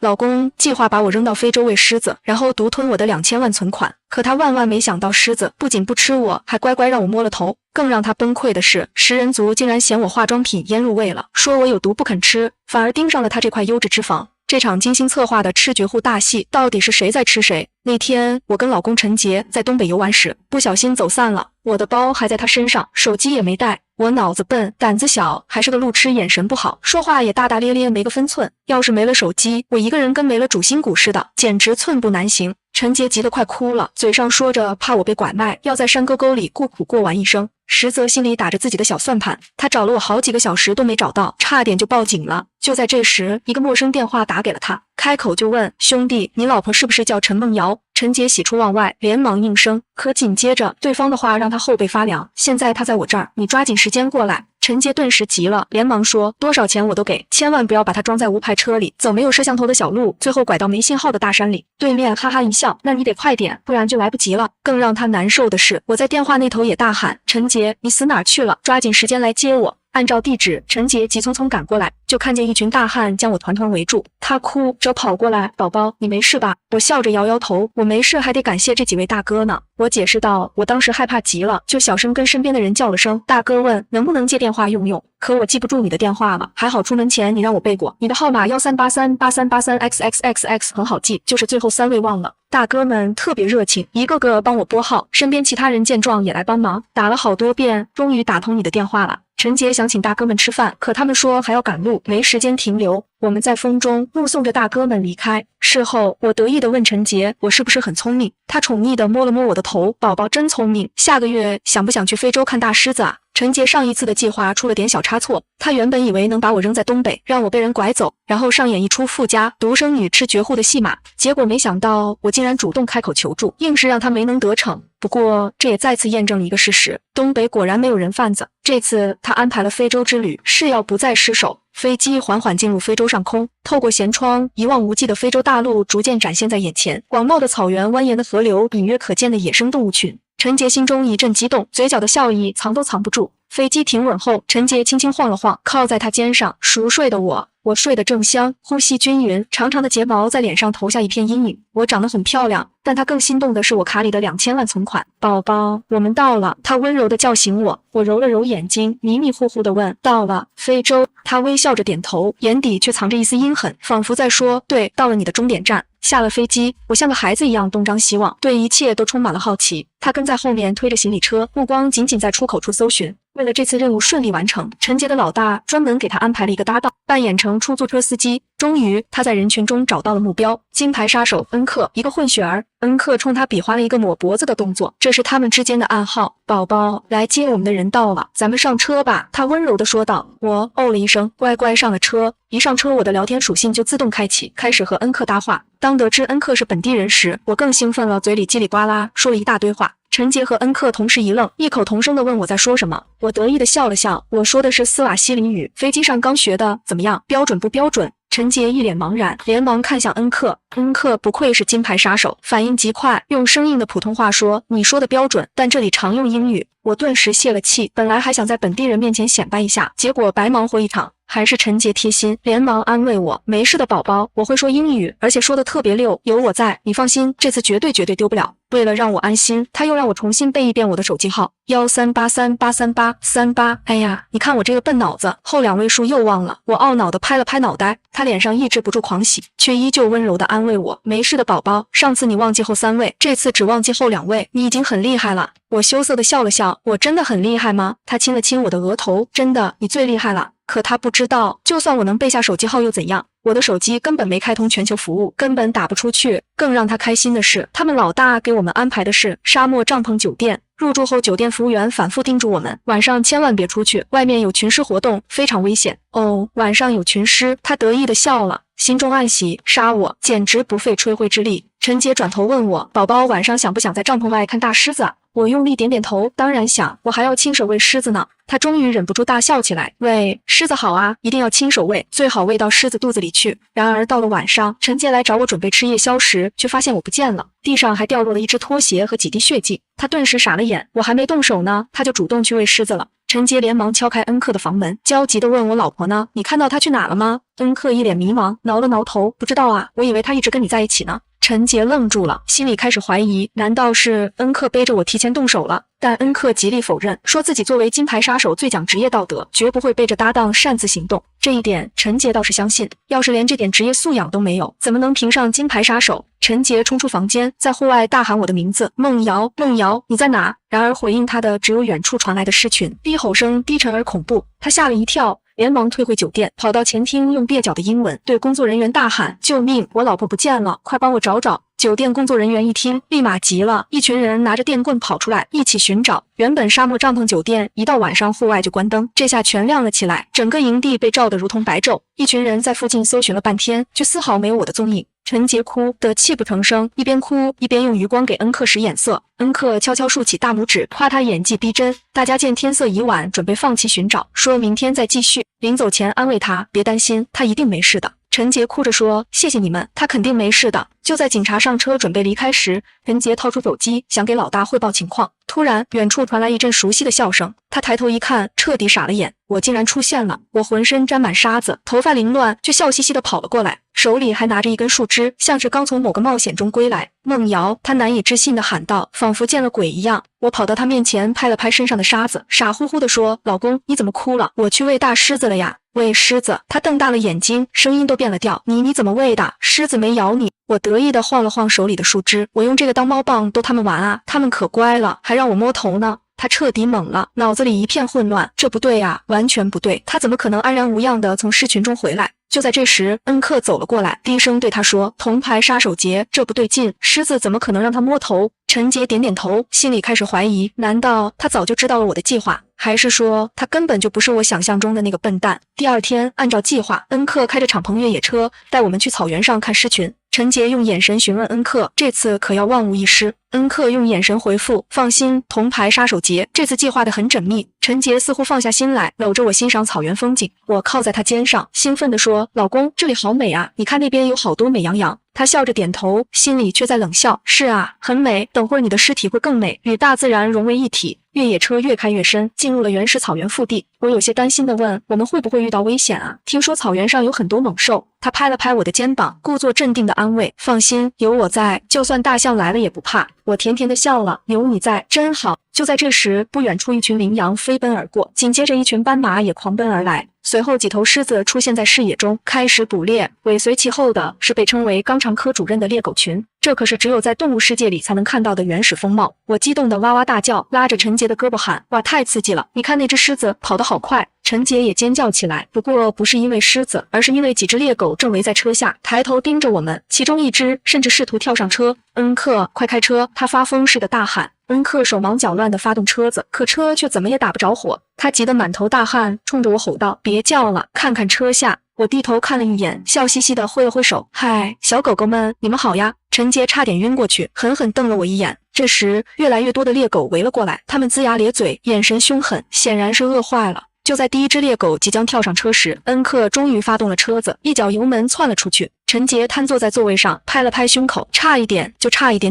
老公计划把我扔到非洲喂狮子，然后独吞我的2000万存款。可他万万没想到，狮子不仅不吃我，还乖乖让我摸了头。更让他崩溃的是，食人族竟然嫌我化妆品腌入味了，说我有毒不肯吃，反而盯上了他这块优质脂肪。这场精心策划的吃绝户大戏，到底是谁在吃谁？那天我跟老公陈杰在东北游玩时，不小心走散了，我的包还在他身上，手机也没带。我脑子笨，胆子小，还是个路痴，眼神不好，说话也大大咧咧，没个分寸。要是没了手机，我一个人跟没了主心骨似的，简直寸步难行。陈杰急得快哭了，嘴上说着怕我被拐卖，要在山沟沟里孤苦过完一生，实则心里打着自己的小算盘。他找了我好几个小时都没找到，差点就报警了。就在这时，一个陌生电话打给了他，开口就问：兄弟，你老婆是不是叫陈梦瑶？陈杰喜出望外，连忙应声，可紧接着对方的话让他后背发凉。现在他在我这儿，你抓紧时间过来。陈杰顿时急了，连忙说：多少钱我都给，千万不要把它装在无牌车里，走没有摄像头的小路，最后拐到没信号的大山里。对面哈哈一笑：那你得快点，不然就来不及了。更让他难受的是，我在电话那头也大喊：陈杰，你死哪儿去了？抓紧时间来接我。按照地址，陈杰急匆匆赶过来，就看见一群大汉将我团团围住。他哭着跑过来：宝宝，你没事吧？我笑着摇摇头，我没事，还得感谢这几位大哥呢。我解释道，我当时害怕极了，就小声跟身边的人叫了声。大哥问能不能借电话用用，可我记不住你的电话了，还好出门前你让我背过，你的号码13838383xxxx 很好记，就是最后3位忘了。大哥们特别热情，一个个帮我拨号，身边其他人见状也来帮忙，打了好多遍，终于打通你的电话了。陈杰想请大哥们吃饭，可他们说还要赶路，没时间停留。我们在风中目送着大哥们离开。事后，我得意地问陈杰，我是不是很聪明？他宠溺地摸了摸我的头，宝宝真聪明。下个月想不想去非洲看大狮子啊？陈杰上一次的计划出了点小差错，他原本以为能把我扔在东北，让我被人拐走，然后上演一出富家独生女吃绝户的戏码，结果没想到我竟然主动开口求助，硬是让他没能得逞。不过这也再次验证了一个事实，东北果然没有人贩子。这次他安排了非洲之旅，是要不再失手。飞机缓缓进入非洲上空，透过舷窗，一望无际的非洲大陆逐渐展现在眼前，广袤的草原，蜿蜒的河流，隐约可见的野生动物群。陈杰心中一阵激动，嘴角的笑意藏都藏不住。飞机停稳后，陈杰轻轻晃了晃，靠在他肩上，熟睡的我睡得正香，呼吸均匀，长长的睫毛在脸上投下一片阴影。我长得很漂亮，但他更心动的是我卡里的2000万存款。宝宝，我们到了。他温柔地叫醒我，我揉了揉眼睛，迷迷糊糊地问：到了非洲？他微笑着点头，眼底却藏着一丝阴狠，仿佛在说：对，到了你的终点站。下了飞机，我像个孩子一样东张西望，对一切都充满了好奇。他跟在后面推着行李车，目光紧紧在出口处搜寻。为了这次任务顺利完成，陈杰的老大专门给他安排了一个搭档，扮演成出租车司机。终于，他在人群中找到了目标——金牌杀手恩克，一个混血儿。恩克冲他比划了一个抹脖子的动作，这是他们之间的暗号。宝宝，来接我们的人到了，咱们上车吧。他温柔地说道。我哦了一声，乖乖上了车。一上车，我的聊天属性就自动开启，开始和恩克搭话。当得知恩克是本地人时，我更兴奋了，嘴里叽里呱啦说了一大堆话。陈杰和恩克同时一愣，异口同声地问我在说什么。我得意地笑了笑，我说的是斯瓦西里语，飞机上刚学的，怎么样，标准不标准？陈杰一脸茫然，连忙看向恩克。恩克不愧是金牌杀手，反应极快，用生硬的普通话说：你说的标准，但这里常用英语。我顿时泄了气，本来还想在本地人面前显摆一下，结果白忙活一场。还是陈杰贴心，连忙安慰我：没事的宝宝，我会说英语，而且说的特别溜，有我在，你放心，这次绝对丢不了。为了让我安心，他又让我重新背一遍我的手机号：138383838。哎呀，你看我这个笨脑子，后2位数又忘了。我懊恼地拍了拍脑袋，他脸上抑制不住狂喜，却依旧温柔地安慰我：没事的宝宝，上次你忘记后3位，这次只忘记后2位，你已经很厉害了。我羞涩地笑了笑，我真的很厉害吗？他亲了亲我的额头，真的，你最厉害了。可他不知道，就算我能背下手机号又怎样？我的手机根本没开通全球服务，根本打不出去。更让他开心的是，他们老大给我们安排的是沙漠帐篷酒店。入住后，酒店服务员反复叮嘱我们，晚上千万别出去，外面有群尸活动，非常危险。哦，晚上有群尸，他得意地笑了，心中暗喜，杀我简直不费吹灰之力。陈杰转头问我，宝宝晚上想不想在帐篷外看大狮子啊？我用力点点头，当然想，我还要亲手喂狮子呢。他终于忍不住大笑起来，喂，狮子好啊，一定要亲手喂，最好喂到狮子肚子里去。然而到了晚上，陈杰来找我准备吃夜宵时，却发现我不见了，地上还掉落了一只拖鞋和几滴血迹。他顿时傻了眼，我还没动手呢，他就主动去喂狮子了。陈杰连忙敲开恩克的房门，焦急地问我老婆呢？你看到她去哪了吗？恩克一脸迷茫，挠了挠头，不知道啊，我以为她一直跟你在一起呢。陈杰愣住了，心里开始怀疑，难道是恩克背着我提前动手了？但恩克极力否认，说自己作为金牌杀手最讲职业道德，绝不会背着搭档擅自行动。这一点陈杰倒是相信，要是连这点职业素养都没有，怎么能评上金牌杀手？陈杰冲出房间，在户外大喊我的名字，梦瑶，梦瑶，你在哪？然而回应他的只有远处传来的狮群，低吼声低沉而恐怖，他吓了一跳，连忙退回酒店，跑到前厅，用蹩脚的英文对工作人员大喊：“救命！我老婆不见了，快帮我找找！”酒店工作人员一听，立马急了，一群人拿着电棍跑出来，一起寻找。原本沙漠帐篷酒店，一到晚上户外就关灯，这下全亮了起来，整个营地被照得如同白昼。一群人在附近搜寻了半天，却丝毫没有我的踪影。陈杰哭得泣不成声，一边哭一边用余光给恩克使眼色。恩克悄悄竖起大拇指，夸他演技逼真。大家见天色已晚，准备放弃寻找，说明天再继续。临走前安慰他，别担心，他一定没事的。陈杰哭着说：“谢谢你们，他肯定没事的。”就在警察上车准备离开时，陈杰掏出手机想给老大汇报情况，突然远处传来一阵熟悉的笑声，他抬头一看，彻底傻了眼，我竟然出现了！我浑身沾满沙子，头发凌乱，却笑嘻嘻地跑了过来，手里还拿着一根树枝，像是刚从某个冒险中归来。梦瑶，他难以置信地喊道，仿佛见了鬼一样。我跑到他面前，拍了拍身上的沙子，傻乎乎地说：“老公，你怎么哭了？我去喂大狮子了呀。”喂狮子？他瞪大了眼睛，声音都变了调。你怎么喂的？狮子没咬你？我得意地晃了晃手里的树枝，我用这个当猫棒逗他们玩啊，他们可乖了，还让我摸头呢。他彻底懵了，脑子里一片混乱，这不对啊，完全不对，他怎么可能安然无恙地从狮群中回来？就在这时，恩克走了过来，低声对他说：“铜牌杀手节，这不对劲，狮子怎么可能让他摸头？”陈杰点点头，心里开始怀疑，难道他早就知道了我的计划，还是说他根本就不是我想象中的那个笨蛋？第二天，按照计划，恩克开着敞篷越野车带我们去草原上看狮群。陈杰用眼神询问恩克，这次可要万无一失。恩克用眼神回复，放心，铜牌杀手节这次计划得很缜密。陈杰似乎放下心来，搂着我欣赏草原风景。我靠在他肩上，兴奋地说：“老公，这里好美啊，你看那边有好多美羊羊。”他笑着点头，心里却在冷笑：“是啊，很美，等会儿你的尸体会更美，与大自然融为一体。”越野车越开越深，进入了原始草原腹地。我有些担心地问：“我们会不会遇到危险啊？听说草原上有很多猛兽。”他拍了拍我的肩膀，故作镇定地安慰：“放心，有我在，就算大象来了也不怕。”我甜甜地笑了：“有你在，真好。”就在这时，不远处一群羚羊飞奔而过，紧接着一群斑马也狂奔而来。随后几头狮子出现在视野中，开始捕猎。尾随其后的是被称为肛肠科主任的猎狗群，这可是只有在动物世界里才能看到的原始风貌。我激动得哇哇大叫，拉着陈杰的胳膊喊：“哇，太刺激了！你看那只狮子跑得好快！”陈杰也尖叫起来，不过不是因为狮子，而是因为几只猎狗正围在车下，抬头盯着我们，其中一只甚至试图跳上车。恩克，快开车！他发疯似的大喊。恩克手忙脚乱地发动车子，可车却怎么也打不着火。他急得满头大汗，冲着我吼道：“别叫了，看看车下！”我低头看了一眼，笑嘻嘻地挥了挥手：“嗨，小狗狗们，你们好呀！”陈杰差点晕过去，狠狠瞪了我一眼。这时，越来越多的猎狗围了过来，它们龇牙咧嘴，眼神凶狠，显然是饿坏了。就在第一只猎狗即将跳上车时，恩克终于发动了车子，一脚油门窜了出去。陈杰瘫坐在座位上，拍了拍胸口，差一点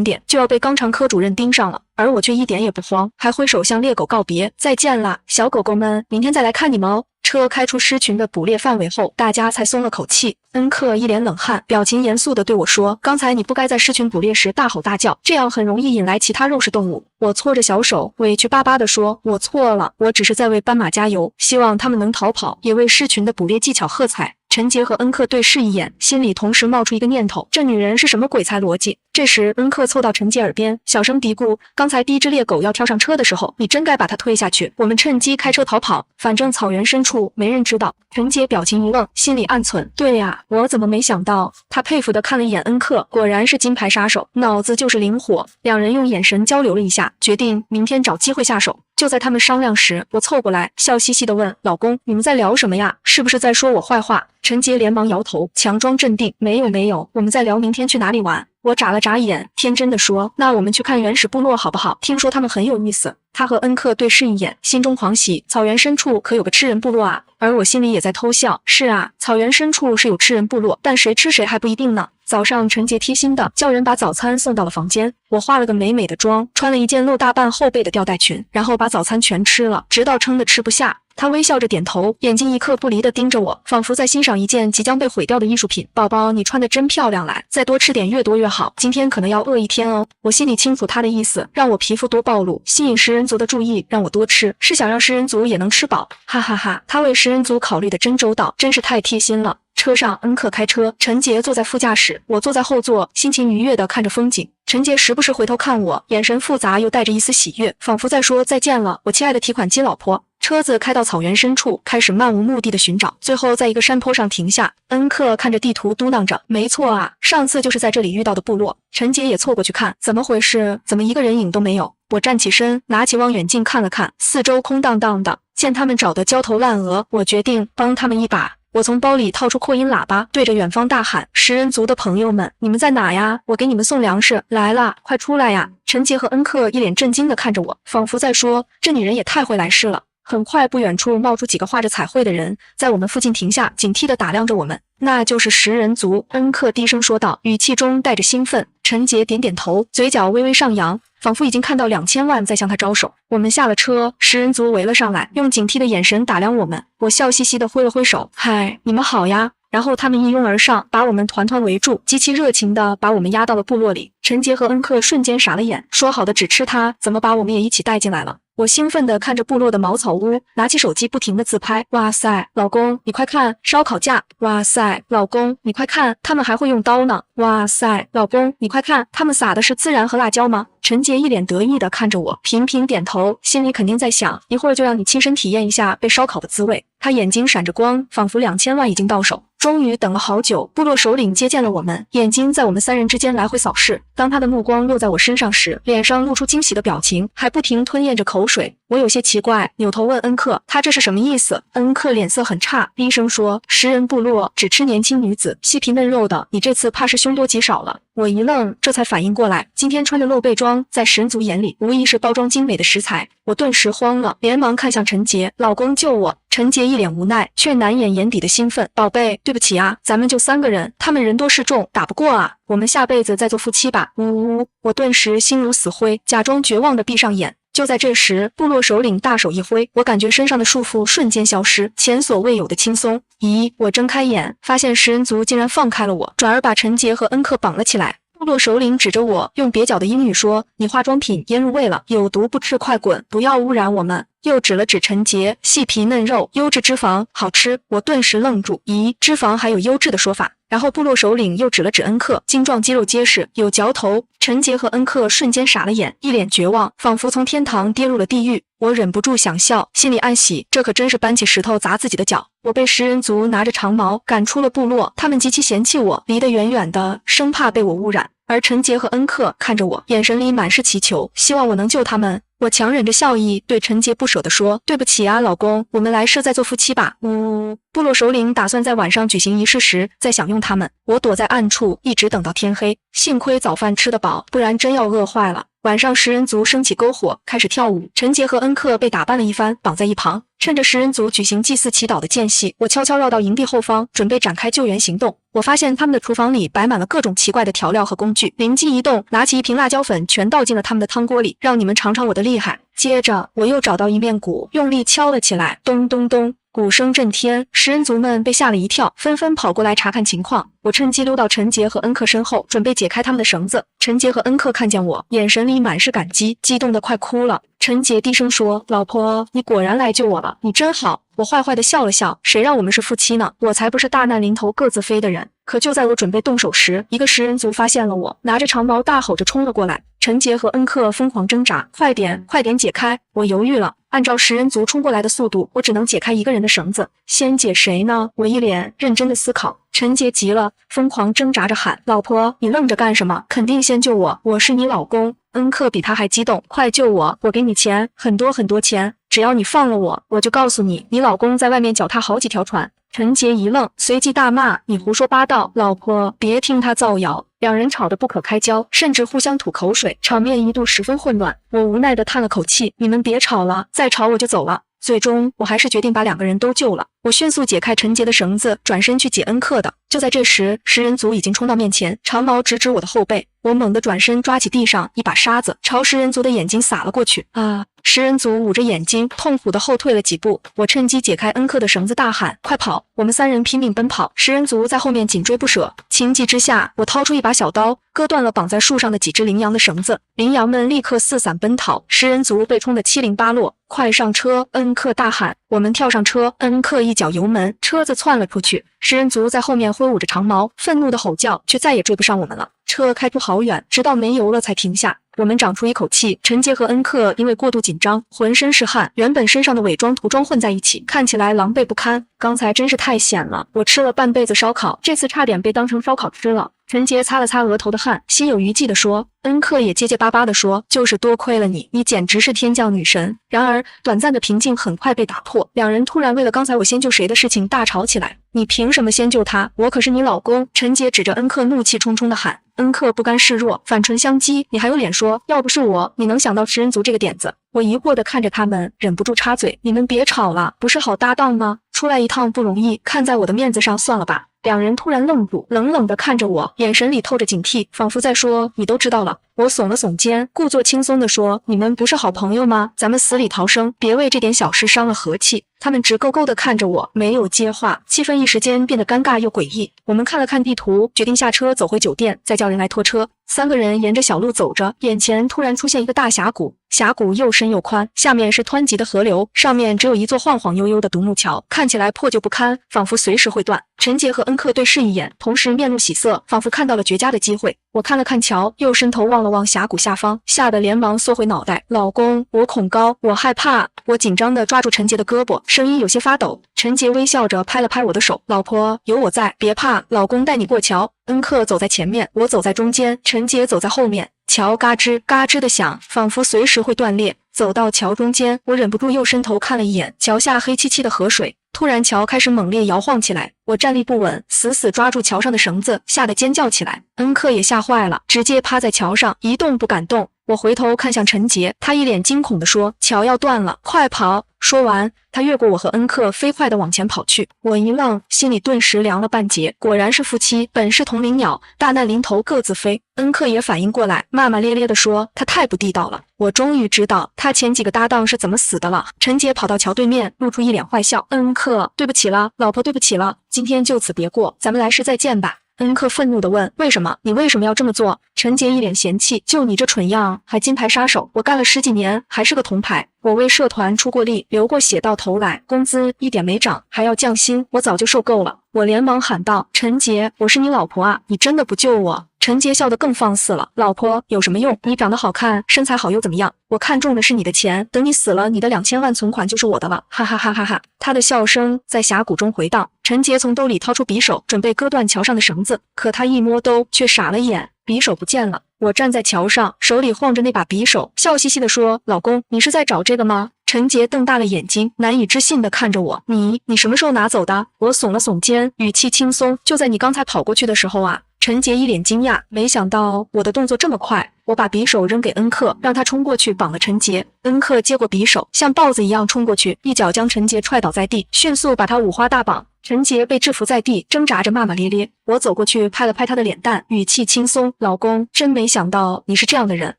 点就要被肛肠科主任盯上了，而我却一点也不慌，还挥手向猎狗告别：“再见啦，小狗狗们，明天再来看你们哦。”车开出狮群的捕猎范围后，大家才松了口气。恩克一脸冷汗，表情严肃地对我说：“刚才你不该在狮群捕猎时大吼大叫，这样很容易引来其他肉食动物。”我搓着小手，委屈巴巴地说：“我错了，我只是在为斑马加油，希望他们能逃跑，也为狮群的捕猎技巧喝彩。”陈杰和恩克对视一眼，心里同时冒出一个念头：这女人是什么鬼才逻辑？这时，恩克凑到陈杰耳边，小声嘀咕：“刚才第一只猎狗要跳上车的时候，你真该把它推下去，我们趁机开车逃跑，反正草原深处没人知道。”陈杰表情一愣，心里暗忖：对呀，我怎么没想到？他佩服地看了一眼恩克，果然是金牌杀手，脑子就是灵活。两人用眼神交流了一下，决定明天找机会下手。就在他们商量时，我凑过来，笑嘻嘻地问：“老公，你们在聊什么呀？是不是在说我坏话？”陈杰连忙摇头，强装镇定，没有，我们在聊明天去哪里玩。我眨了眨眼，天真的说，那我们去看原始部落好不好？听说他们很有意思。他和恩克对视一眼，心中狂喜，草原深处可有个吃人部落啊！而我心里也在偷笑，是啊，草原深处是有吃人部落，但谁吃谁还不一定呢。早上陈杰贴心的叫人把早餐送到了房间，我化了个美美的妆，穿了一件露大半后背的吊带裙，然后把早餐全吃了，直到撑得吃不下。他微笑着点头，眼睛一刻不离地盯着我，仿佛在欣赏一件即将被毁掉的艺术品。宝宝，你穿得真漂亮来，再多吃点，越多越好。今天可能要饿一天哦。我心里清楚他的意思，让我皮肤多暴露，吸引食人族的注意，让我多吃，是想让食人族也能吃饱。哈哈哈，他为食人族考虑得真周到，真是太贴心了。车上，恩克开车，陈杰坐在副驾驶，我坐在后座，心情愉悦地看着风景。陈杰时不时回头看我，眼神复杂又带着一丝喜悦，仿佛在说再见了，我亲爱的提款机老婆。车子开到草原深处，开始漫无目的的寻找，最后在一个山坡上停下。恩克看着地图嘟囔着，没错啊，上次就是在这里遇到的部落。陈杰也凑过去看，怎么回事？怎么一个人影都没有？我站起身，拿起望远镜看了看，四周空荡荡的，见他们找得焦头烂额，我决定帮他们一把。我从包里掏出扩音喇叭，对着远方大喊，食人族的朋友们，你们在哪呀？我给你们送粮食来了，快出来呀！陈杰和恩克一脸震惊地看着我，仿佛在说，这女人也太会来事了。很快，不远处冒出几个画着彩绘的人，在我们附近停下，警惕地打量着我们。那就是食人族，恩克低声说道，语气中带着兴奋。陈杰点点头，嘴角微微上扬，仿佛已经看到2000万在向他招手。我们下了车，食人族围了上来，用警惕的眼神打量我们。我笑嘻嘻地挥了挥手，嗨，你们好呀。然后他们一拥而上，把我们团团围住，极其热情地把我们押到了部落里。陈杰和恩克瞬间傻了眼，说好的只吃他，怎么把我们也一起带进来了？我兴奋地看着部落的茅草屋，拿起手机不停地自拍。哇塞，老公，你快看，烧烤架！哇塞，老公，你快看，他们还会用刀呢！哇塞，老公，你快看，他们撒的是孜然和辣椒吗？陈杰一脸得意地看着我，频频点头，心里肯定在想，一会儿就让你亲身体验一下被烧烤的滋味。他眼睛闪着光，仿佛2000万已经到手。终于等了好久，部落首领接见了我们，眼睛在我们3人之间来回扫视。当他的目光落在我身上时，脸上露出惊喜的表情，还不停吞咽着口水。我有些奇怪，扭头问恩克，他这是什么意思？恩克脸色很差，低声说，食人部落只吃年轻女子，细皮嫩肉的，你这次怕是凶多吉少了。我一愣，这才反应过来，今天穿着露背装，在食人族眼里无疑是包装精美的食材。我顿时慌了，连忙看向陈杰，老公救我！陈杰一脸无奈，却难掩眼底的兴奋。宝贝，对不起啊，咱们就3个人，他们人多势众，打不过啊，我们下辈子再做夫妻吧。呜呜呜！我顿时心如死灰，假装绝望地闭上眼。就在这时，部落首领大手一挥，我感觉身上的束缚瞬间消失，前所未有的轻松。咦，我睁开眼，发现食人族竟然放开了我，转而把陈杰和恩克绑了起来。部落首领指着我，用蹩脚的英语说，你化妆品腌入味了，有毒不吃，快滚，不要污染我们。又指了指陈杰，细皮嫩肉，优质脂肪，好吃。我顿时愣住，咦，脂肪还有优质的说法？然后部落首领又指了指恩克，精壮肌肉结实，有嚼头。陈杰和恩克瞬间傻了眼，一脸绝望，仿佛从天堂跌入了地狱。我忍不住想笑，心里暗喜，这可真是搬起石头砸自己的脚。我被食人族拿着长矛赶出了部落，他们极其嫌弃我，离得远远的，生怕被我污染。而陈杰和恩克看着我，眼神里满是祈求，希望我能救他们。我强忍着笑意，对陈杰不舍地说，对不起啊，老公，我们来世再做夫妻吧。呜。部落首领打算在晚上举行仪式时再享用他们，我躲在暗处，一直等到天黑。幸亏早饭吃得饱，不然真要饿坏了。晚上食人族升起篝火，开始跳舞。陈杰和恩克被打扮了一番，绑在一旁。趁着食人族举行祭祀祈祷的间隙，我悄悄绕到营地后方，准备展开救援行动。我发现他们的厨房里摆满了各种奇怪的调料和工具，灵机一动，拿起一瓶辣椒粉，全倒进了他们的汤锅里，让你们尝尝我的厉害。接着，我又找到一面鼓，用力敲了起来，咚咚咚。鼓声震天，食人族们被吓了一跳，纷纷跑过来查看情况。我趁机溜到陈杰和恩克身后，准备解开他们的绳子。陈杰和恩克看见我，眼神里满是感激，激动得快哭了。陈杰低声说，老婆，你果然来救我了，你真好。我坏坏地笑了笑，谁让我们是夫妻呢？我才不是大难临头各自飞的人。可就在我准备动手时，一个食人族发现了我，拿着长矛大吼着冲了过来。陈杰和恩克疯狂挣扎，快点，快点解开！我犹豫了，按照食人族冲过来的速度，我只能解开一个人的绳子，先解谁呢？我一脸认真的思考。陈杰急了，疯狂挣扎着喊，老婆，你愣着干什么？肯定先救我，我是你老公。恩克比他还激动，快救我，我给你钱，很多很多钱。只要你放了我，我就告诉你，你老公在外面脚踏好几条船。陈杰一愣，随即大骂：你胡说八道，老婆，别听他造谣。两人吵得不可开交，甚至互相吐口水，场面一度十分混乱。我无奈地叹了口气，你们别吵了，再吵我就走了。最终我还是决定把两个人都救了。我迅速解开陈杰的绳子，转身去解恩克的。就在这时，食人族已经冲到面前，长矛直指我的后背。我猛地转身，抓起地上一把沙子，朝食人族的眼睛撒了过去。啊！食人族捂着眼睛，痛苦地后退了几步。我趁机解开恩克的绳子，大喊：快跑！我们三人拼命奔跑，食人族在后面紧追不舍。情急之下，我掏出一把小刀，割断了绑在树上的几只羚羊的绳子。羚羊们立刻四散奔逃，食人族被冲得七零八落。快上车！恩克大喊。我们跳上车，恩克一脚油门，车子窜了出去。食人族在后面挥舞着长矛，愤怒的吼叫，却再也追不上我们了。车开出好远，直到没油了才停下。我们长出一口气。陈杰和恩克因为过度紧张，浑身是汗，原本身上的伪装涂装混在一起，看起来狼狈不堪。刚才真是太险了，我吃了半辈子烧烤，这次差点被当成烧烤吃了。陈杰擦了擦额头的汗，心有余悸地说。恩克也结结巴巴地说，就是多亏了你，你简直是天降女神。然而短暂的平静很快被打破，两人突然为了刚才我先救谁的事情大吵起来。你凭什么先救他？我可是你老公！陈杰指着恩克怒气冲冲地喊。恩克不甘示弱，反唇相讥，你还有脸说要不是我，你能想到食人族这个点子？我疑惑地看着他们，忍不住插嘴，你们别吵了，不是好搭档吗？出来一趟不容易，看在我的面子上算了吧。两人突然愣住，冷冷地看着我，眼神里透着警惕，仿佛在说你都知道了。我耸了耸肩，故作轻松地说，你们不是好朋友吗？咱们死里逃生，别为这点小事伤了和气。他们直勾勾地看着我，没有接话，气氛一时间变得尴尬又诡异。我们看了看地图，决定下车走回酒店，再叫人来拖车。三个人沿着小路走着，眼前突然出现一个大峡谷，峡谷又深又宽，下面是湍急的河流，上面只有一座晃晃悠悠的独木桥，看起来破旧不堪，仿佛随时会断。陈杰和恩克对视一眼，同时面露喜色，仿佛看到了绝佳的机会。我看了看桥，又伸头望了望峡谷下方，吓得连忙缩回脑袋。老公，我恐高，我害怕。我紧张地抓住陈杰的胳膊，声音有些发抖。陈杰微笑着拍了拍我的手，老婆，有我在，别怕，老公带你过桥。恩克走在前面，我走在中间，陈杰走在后面。桥嘎吱嘎吱的响，仿佛随时会断裂。走到桥中间，我忍不住又伸头看了一眼桥下黑漆漆的河水。突然桥开始猛烈摇晃起来，我站立不稳，死死抓住桥上的绳子，吓得尖叫起来。恩克也吓坏了，直接趴在桥上一动不敢动。我回头看向陈杰，他一脸惊恐地说，桥要断了，快跑。说完，他越过我和恩克，飞快地往前跑去。我一愣，心里顿时凉了半截。果然是夫妻，本是同林鸟，大难临头各自飞。恩克也反应过来，骂骂咧咧地说，他太不地道了。我终于知道他前几个搭档是怎么死的了。陈杰跑到桥对面，露出一脸坏笑。恩克，对不起了，老婆，对不起了，今天就此别过，咱们来世再见吧。恩克愤怒地问，为什么？你为什么要这么做？陈杰一脸嫌弃，就你这蠢样，还金牌杀手，我干了10几年，还是个铜牌。我为社团出过力，流过血，到头来工资一点没涨，还要降薪，我早就受够了。我连忙喊道，陈杰，我是你老婆啊，你真的不救我？陈杰笑得更放肆了，老婆有什么用？你长得好看，身材好又怎么样？我看中的是你的钱，等你死了，你的2000万存款就是我的了，哈哈哈哈哈！他的笑声在峡谷中回荡。陈杰从兜里掏出匕首，准备割断桥上的绳子，可他一摸兜，却傻了眼，匕首不见了。我站在桥上，手里晃着那把匕首，笑嘻嘻地说，老公，你是在找这个吗？陈杰瞪大了眼睛，难以置信地看着我，你什么时候拿走的？我耸了耸肩，语气轻松，就在你刚才跑过去的时候啊。陈杰一脸惊讶，没想到我的动作这么快。我把匕首扔给恩克，让他冲过去绑了陈杰。恩克接过匕首，像豹子一样冲过去，一脚将陈杰踹倒在地，迅速把他五花大绑。陈杰被制服在地，挣扎着骂骂咧咧。我走过去拍了拍他的脸蛋，语气轻松，老公，真没想到你是这样的人。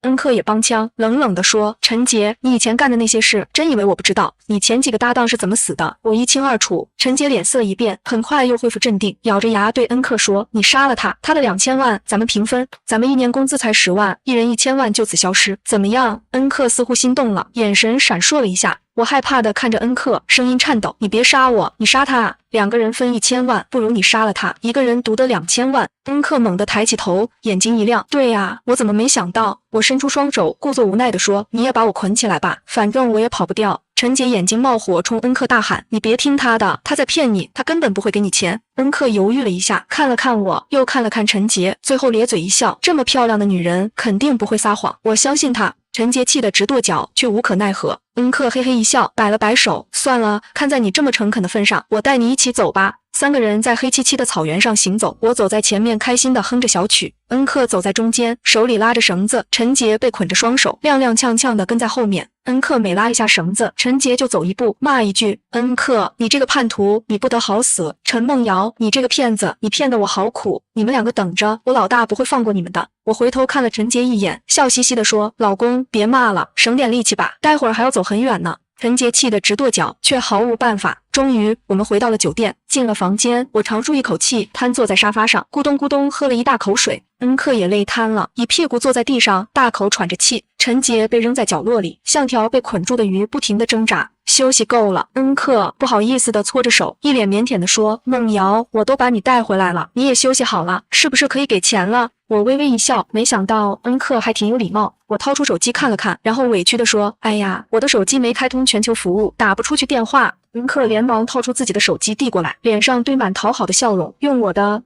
恩克也帮腔，冷冷地说，陈杰，你以前干的那些事，真以为我不知道？你前几个搭档是怎么死的，我一清二楚。陈杰脸色一变，很快又恢复镇定，咬着牙对恩克说，你杀了他，他的2000万咱们平分，咱们1年工资才10万，一人1000万就此消失，怎么样？恩克似乎心动了，眼神闪烁了一下。我害怕地看着恩克，声音颤抖，你别杀我，你杀他啊！2个人分1000万，不如你杀了他，一个人独得2000万。恩克猛地抬起头，眼睛一亮，对啊，我怎么没想到？我伸出双手，故作无奈地说，你也把我捆起来吧，反正我也跑不掉。陈杰眼睛冒火，冲恩克大喊，你别听他的，他在骗你，他根本不会给你钱。恩克犹豫了一下，看了看我，又看了看陈杰，最后咧嘴一笑，这么漂亮的女人肯定不会撒谎，我相信她。陈杰气得直跺脚，却无可奈何。恩克嘿嘿一笑，摆了摆手，算了，看在你这么诚恳的份上，我带你一起走吧。三个人在黑漆漆的草原上行走，我走在前面，开心地哼着小曲，恩克走在中间，手里拉着绳子，陈杰被捆着双手，踉踉跄跄地跟在后面。恩克每拉一下绳子，陈杰就走一步，骂一句：恩克，你这个叛徒，你不得好死！陈梦瑶，你这个骗子，你骗得我好苦！你们两个等着，我老大不会放过你们的。我回头看了陈杰一眼，笑嘻嘻地说：老公，别骂了，省点力气吧，待会儿还要走很远呢。陈杰气得直跺脚，却毫无办法。终于，我们回到了酒店，进了房间，我长舒一口气，瘫坐在沙发上，咕咚咕咚喝了一大口水。恩克也累瘫了，一屁股坐在地上，大口喘着气。陈杰被扔在角落里，像条被捆住的鱼，不停地挣扎。休息够了，恩克不好意思地搓着手，一脸腼腆地说：梦瑶，我都把你带回来了，你也休息好了，是不是可以给钱了？我微微一笑，没想到恩克还挺有礼貌。我掏出手机看了看，然后委屈地说：哎呀，我的手机没开通全球服务，打不出去电话。恩克连忙掏出自己的手机递过来，脸上堆满讨好的笑容。用我的。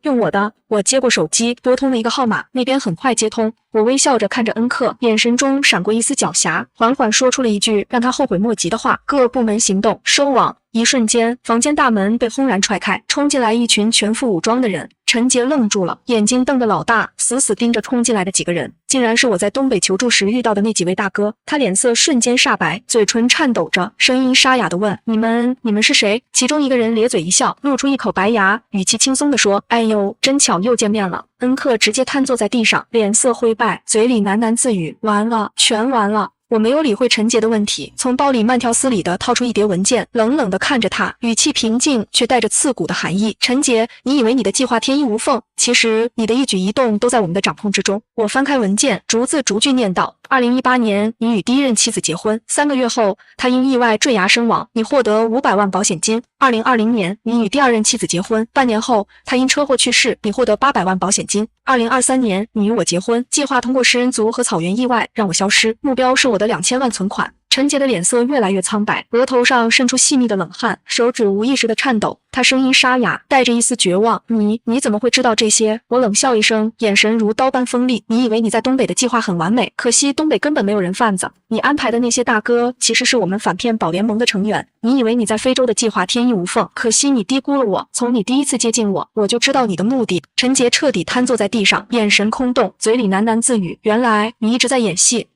我接过手机，拨通了一个号码，那边很快接通。我微笑着看着恩克，眼神中闪过一丝狡黠，缓缓说出了一句让他后悔莫及的话：各部门行动，收网。一瞬间，房间大门被轰然踹开，冲进来一群全副武装的人。陈杰愣住了，眼睛瞪得老大，死死盯着冲进来的几个人，竟然是我在东北求助时遇到的那几位大哥。他脸色瞬间煞白，嘴唇颤抖着，声音沙哑地问：你们是谁？其中一个人咧嘴一笑，露出一口白牙，语气轻松地说：哎呦，真巧又见面了。恩克直接瘫坐在地上，脸色灰败，嘴里喃喃自语：完了，全完了。我没有理会陈杰的问题，从包里慢条斯理地掏出一叠文件，冷冷地看着他，语气平静却带着刺骨的寒意。陈杰，你以为你的计划天衣无缝，其实你的一举一动都在我们的掌控之中。我翻开文件，逐字逐句念道：2018年，你与第一任妻子结婚，3个月后，她因意外坠崖身亡，你获得500万保险金。2020年，你与第二任妻子结婚，半年后，她因车祸去世，你获得800万保险金。2023年，你与我结婚，计划通过食人族和草原意外让我消失，目标是我的2000万存款。陈杰的脸色越来越苍白，额头上渗出细密的冷汗，手指无意识的颤抖。他声音沙哑，带着一丝绝望：你怎么会知道这些？我冷笑一声，眼神如刀般锋利。你以为你在东北的计划很完美，可惜东北根本没有人贩子。你安排的那些大哥其实是我们反骗保联盟的成员。你以为你在非洲的计划天衣无缝，可惜你低估了我。从你第一次接近我，我就知道你的目的。陈杰彻底瘫坐在地上，眼神空洞，嘴里喃喃自语：原来你一直在演戏。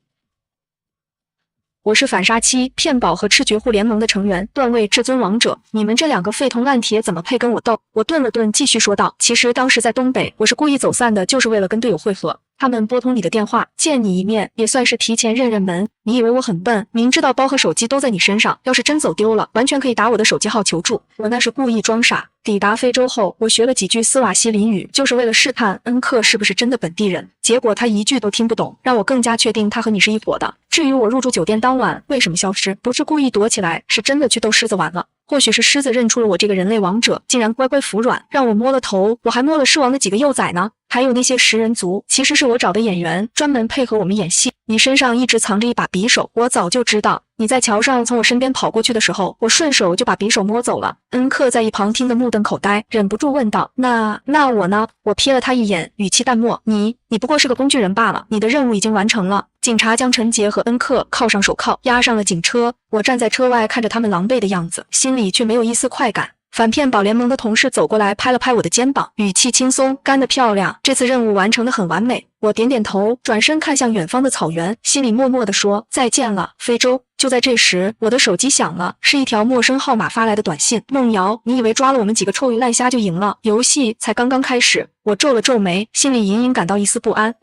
我是反杀期、骗保和赤绝户联盟的成员，段位至尊王者。你们这两个废铜烂铁怎么配跟我斗？我顿了顿，继续说道：其实当时在东北，我是故意走散的，就是为了跟队友会合。他们拨通你的电话，见你一面，也算是提前认门。你以为我很笨，明知道包和手机都在你身上，要是真走丢了，完全可以打我的手机号求助。我那是故意装傻。抵达非洲后，我学了几句斯瓦希里语，就是为了试探恩克是不是真的本地人。结果他一句都听不懂，让我更加确定他和你是一伙的。至于我入住酒店当晚为什么消失，不是故意躲起来，是真的去斗狮子玩了。或许是狮子认出了我这个人类王者，竟然乖乖服软，让我摸了头。我还摸了狮王的几个幼崽呢。还有那些食人族，其实是我找的演员，专门配合我们演戏。你身上一直藏着一把匕首，我早就知道。你在桥上从我身边跑过去的时候，我顺手就把匕首摸走了。恩克在一旁听得目瞪口呆，忍不住问道：那我呢？我瞥了他一眼，语气淡漠：你不过是个工具人罢了，你的任务已经完成了。警察将陈杰和恩克铐上手铐，押上了警车。我站在车外看着他们狼狈的样子，心里却没有一丝快感。反骗保联盟的同事走过来，拍了拍我的肩膀，语气轻松，干得漂亮，这次任务完成得很完美。我点点头，转身看向远方的草原，心里默默地说：再见了，非洲。就在这时，我的手机响了，是一条陌生号码发来的短信：梦瑶，你以为抓了我们几个臭鱼烂虾就赢了？游戏才刚刚开始。我皱了皱眉，心里隐隐感到一丝不安。